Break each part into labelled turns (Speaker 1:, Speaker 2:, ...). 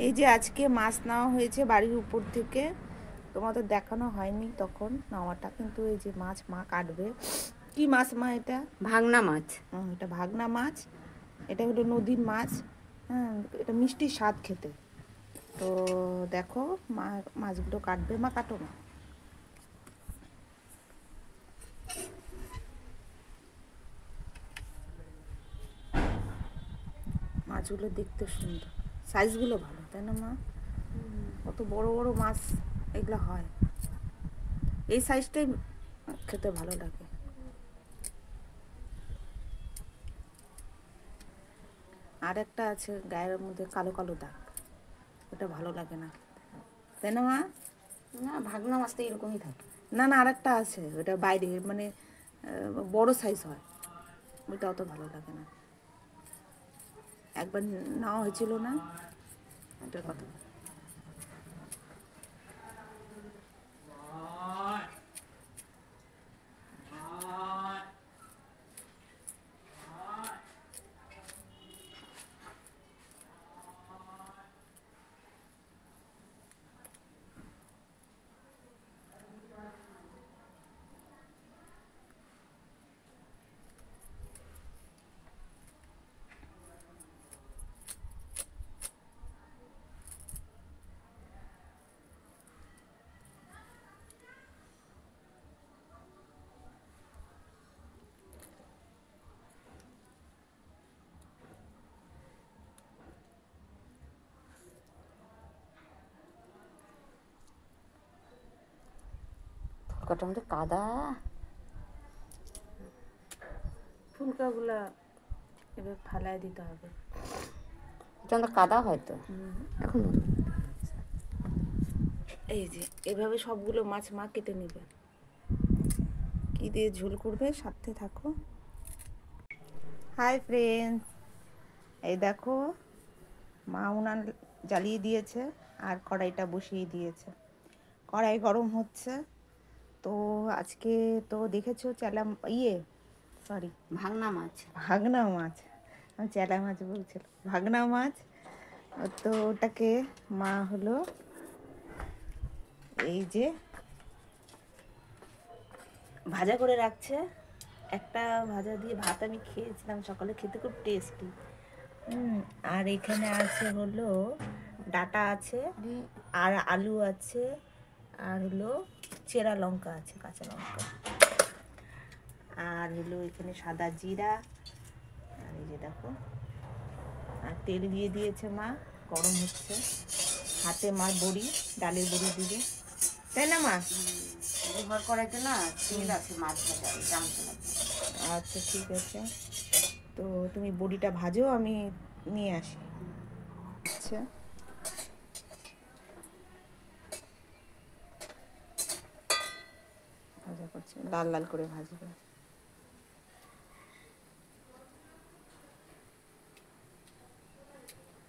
Speaker 1: এই যে আজকে মাছ নেওয়া হয়েছে বাড়ির উপর থেকে, তোমাদের দেখানো হয়নি তখন নেওয়াটা, কিন্তু এই যে মাছ মা কাটবে। কি মাছ মা এটা?
Speaker 2: ভাগনা মাছ।
Speaker 1: এটা ভাগনা মাছ। এটা হলো নদীর মাছ। হ্যাঁ, এটা মিষ্টি স্বাদ খেতে। তো দেখো মা মাছগুলো কাটবে। মা কাটো না। মাছগুলো দেখতে সুন্দর, সাইজগুলো ভালো, তাই না মা? কত বড় বড় মাছ এগুলো হয়। এই সাইজটাই খেতে ভালো লাগে। আর একটা আছে গায়ের মধ্যে কালো কালো দাগ, ওটা ভালো লাগে না, তাই না মা?
Speaker 2: না, ভাগনা মাছ তো এরকমই থাকে।
Speaker 1: না না, আর একটা আছে, ওটা বাইরে মানে বড় সাইজ হয়, ওইটা অত ভালো লাগে না। একবার নেওয়া হয়েছিল না, ওটার কথা।
Speaker 2: ফুলকাটার মধ্যে কাদা।
Speaker 1: ফুলকাগুলা এবার ফালাই দিতে হবে।
Speaker 2: এটা আমাদের কাদা হয়তো এখন।
Speaker 1: এই যে এভাবে সবগুলো মাছ মা কেটে নেবে। কি দিয়ে ঝোল করবে সাথে থাকো। হাই ফ্রেন্ডস, এই দেখো মা উনান জ্বালিয়ে দিয়েছে আর কড়াইটা বসিয়ে দিয়েছে। কড়াই গরম হচ্ছে। তো আজকে তো দেখেছো সরি
Speaker 2: ভাগনা মাছ।
Speaker 1: ভাগনা মাছ, আমি চেলা মাছ বলছিলাম, ভাগনা মাছ। তো ওটাকে মা হলো এই যে ভাজা করে রাখছে। একটা ভাজা দিয়ে ভাত আমি খেয়েছিলাম সকালে, খেতে খুব টেস্টি। আর এখানে আছে হলো ডাটা আছে, আর আলু আছে, আর হলো চেরা লঙ্কা আছে, কাঁচা লঙ্কা, আর হলো এখানে সাদা জিরা, আর এই যে দেখো, আর তেল দিয়ে দিয়েছে মা, গরম হচ্ছে। হাতে মার বড়ি, ডালের বড়ি দিবে, তাই না মা?
Speaker 2: ব্যবহার করাইতে না তেল আছে মাছ ভাজা, এটা আনতে লাগবে।
Speaker 1: আচ্ছা ঠিক আছে, তো তুমি বড়িটা ভাজো, আমি নিয়ে আসি। আচ্ছা, ভাজা করছে, লাল লাল করে ভাজবে।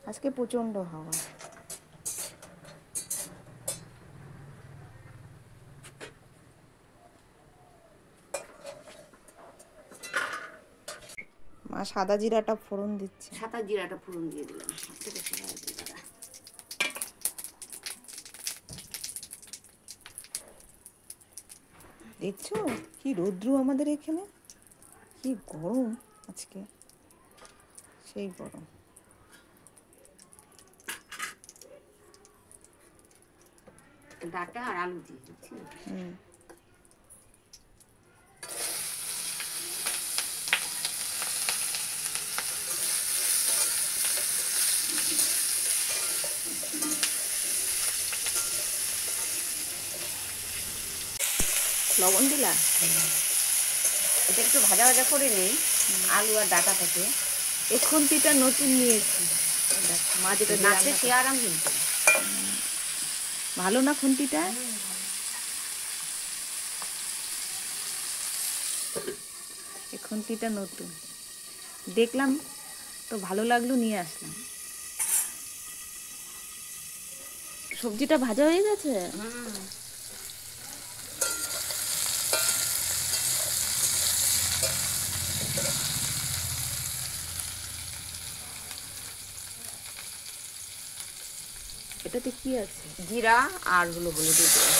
Speaker 1: আজকে প্রচণ্ড হাওয়া। মা সাদা জিরাটা ফোড়ন দিচ্ছে।
Speaker 2: সাদা জিরাটা ফোড়ন দিয়ে দিলাম। ঠিক আছে, সাদা জিরাটা।
Speaker 1: দেখছো কি রৌদ্র আমাদের এখানে, কি গরম আজকে, সেই গরম।
Speaker 2: ডাটা আর আলু দিয়ে দিচ্ছি।
Speaker 1: লবণ দিলা?
Speaker 2: এটা একটু ভাজা ভাজা করে নিই, আলু আর ডাটা থেকে।
Speaker 1: এই খুন্তিটা নতুন নিয়েছি, মা যেটা দিয়ে
Speaker 2: নাচে
Speaker 1: রান্না
Speaker 2: সে
Speaker 1: করে।
Speaker 2: আরাম কিন্তু
Speaker 1: ভালো না খুন্তিটা? এই খুন্তিটা নতুন দেখলাম, তো ভালো লাগলো, নিয়ে আসলাম। সবজিটা ভাজা হয়ে গেছে। এটাতে কি আছে?
Speaker 2: জিরা আর হলো হলুদের গুঁড়ো।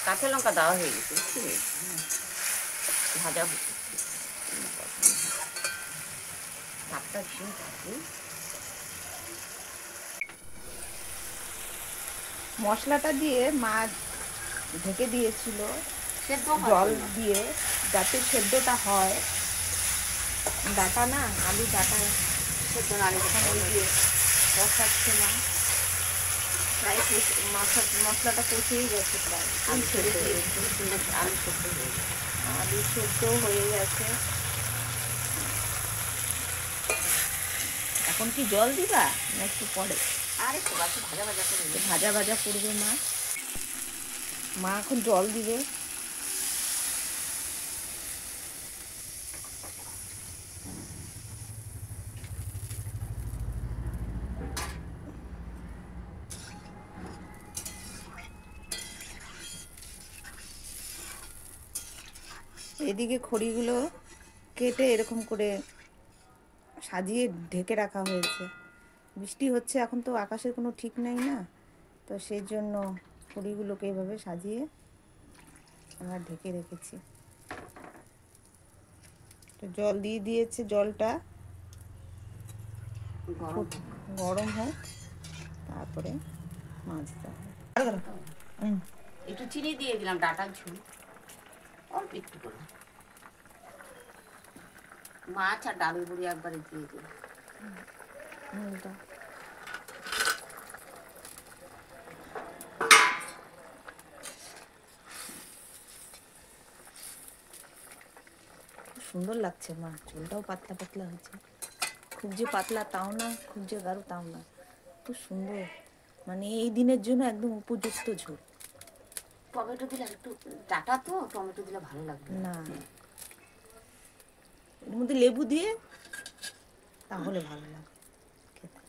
Speaker 2: কাঁচা লঙ্কা দেওয়া হয়ে গেছে, বুঝতে পেরেছি? ভাজা হচ্ছে, ভাতটা ভীষণ থাকে।
Speaker 1: মশলাটা দিয়ে মা ঢেকে দিয়েছিল
Speaker 2: সেদ্ধ
Speaker 1: জল দিয়ে, যাতে সেদ্ধটা হয়। ডাটা না, আলু ডাটা
Speaker 2: সেদ্ধ নাড়ে
Speaker 1: এখন ওই দিয়ে কষাচ্ছে মা। প্রায় মশলাটা কষেই গেছে, প্রায়
Speaker 2: আলু
Speaker 1: ছেড়ে
Speaker 2: সেদ্ধ
Speaker 1: দিয়েছে।
Speaker 2: খুব সুন্দর, আলু সেদ্ধ হয়ে গেছে।
Speaker 1: আলু সেদ্ধ হয়ে গেছে। এখন কি জল দিবা না একটু পরে?
Speaker 2: আর একটু বাকি ভাজা ভাজা করে নিই।
Speaker 1: ভাজা ভাজা করবে মা। মা এখন জল দিবে। এদিকে খড়িগুলো কেটে এরকম করে সাজিয়ে ঢেকে রাখা হয়েছে। বৃষ্টি হচ্ছে এখন, তো আকাশের কোনো ঠিক নাই না, তো সেই জন্য খড়িগুলোকে এভাবে সাজিয়ে আমরা ঢেকে রেখেছি। তো জল দিয়ে দিয়েছে, জলটা গরম হোক, তারপরে মাছ দেওয়া হবে।
Speaker 2: একটু চিনি দিয়ে দিলাম, ডাটার ঝোল অল্প একটু করে। মাছ আর ডালের বড়ি একবারে দিয়ে দিই।
Speaker 1: সুন্দর লাগছে মা, ঝোলটাও পাতলা পাতলা হয়েছে। খুব যে পাতলা তাও না, খুব যে গাঢ় তাও না, খুব সুন্দর। মানে এই দিনের জন্য একদম উপযুক্ত ঝোল।
Speaker 2: টমেটো দিলে একটু, ডাটা তো টমেটো দিলে ভালো লাগবে
Speaker 1: না, এর মধ্যে লেবু দিয়ে তাহলে ভালো লাগে খেতে।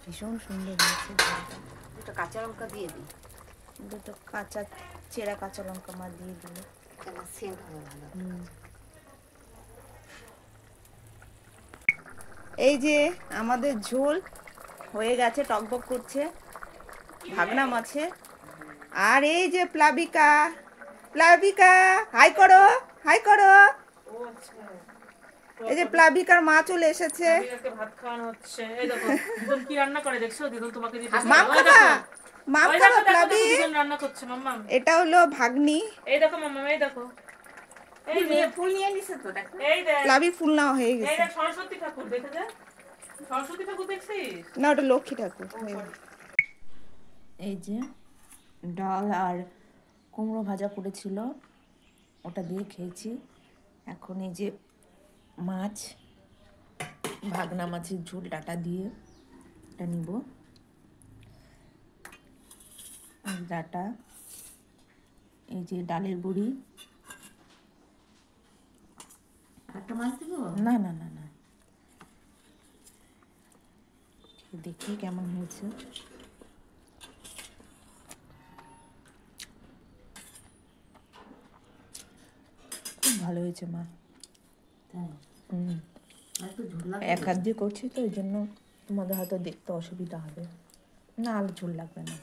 Speaker 1: ভীষণ সুন্দর হয়েছে ঝোলটা।
Speaker 2: দুটো কাঁচা লঙ্কা দিয়ে দিই,
Speaker 1: দুটো কাঁচা চেরা কাঁচা লঙ্কা মা দিয়ে দিল।
Speaker 2: কেন সেন্ট হবে ভালো।
Speaker 1: এই যে আমাদের ঝোল হয়ে গেছে, টকবক করছে ভাগনা মাছে। আর এই যে প্লাবিকা, প্লাবিকা হাই করো, হাই করো। এই যে প্লাবিকার মা চলে এসেছে।
Speaker 3: ভাত খাওয়ানো হচ্ছে। এই দেখো দিদন কি রান্না করে দেখছো? দিদন তোমাকে দিতে
Speaker 1: মাম খাবা, মাম খাবা প্লাবি।
Speaker 3: দিদন রান্না করছে মাম্মা।
Speaker 1: এটা হলো ভাগ্নি।
Speaker 3: এই দেখো মাম্মা, এই দেখো। এই যে
Speaker 2: ফুল নিয়ে নিছে তো, দেখো।
Speaker 3: এই দেখ,
Speaker 1: প্লাবির ফুল নেওয়া হয়ে
Speaker 3: এই
Speaker 1: গেছে।
Speaker 3: দেখ সরস্বতী ঠাকুর, দেখে যা। সরস্বতী ঠাকুর দেখছিস?
Speaker 1: না, ওটা লক্ষ্মী ঠাকুর। এই যে ডাল আর কুমড়ো ভাজা করেছিল, ওটা দিয়ে খেয়েছি। এখন এই যে মাছ, ভাগনা মাছের ঝোল ডাটা দিয়ে এটা নিব। ডাটা, এই যে ডালের বড়ি।
Speaker 2: একটা মাছ দিব?
Speaker 1: না না না না, দেখি কেমন হয়েছে। খুব ভালো হয়েছে মা।
Speaker 2: একটু ঝোল লাগবে।
Speaker 1: এক হাত দিয়ে করছি তো, ওই জন্য তোমাদের হয়তো দেখতে অসুবিধা হবে। না, আলু ঝোল লাগবে না।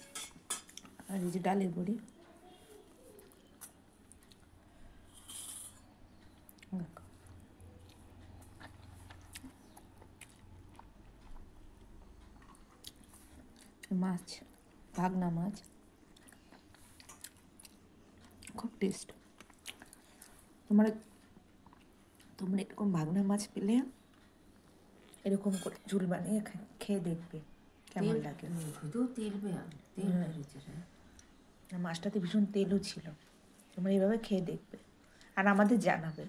Speaker 1: আর এই যে ডালের বড়ি, মাছ, ভাগনা মাছ, খুব টেস্ট। তোমরা এরকম ভাগনা মাছ পেলে এরকম করে ঝোল বানিয়ে খেয়ে দেখবে কেমন লাগে।
Speaker 2: শুধু তেল বেরিয়েছে।
Speaker 1: মাছটাতে ভীষণ তেলও ছিল। তোমরা এইভাবে খেয়ে দেখবে আর আমাদের জানাবে।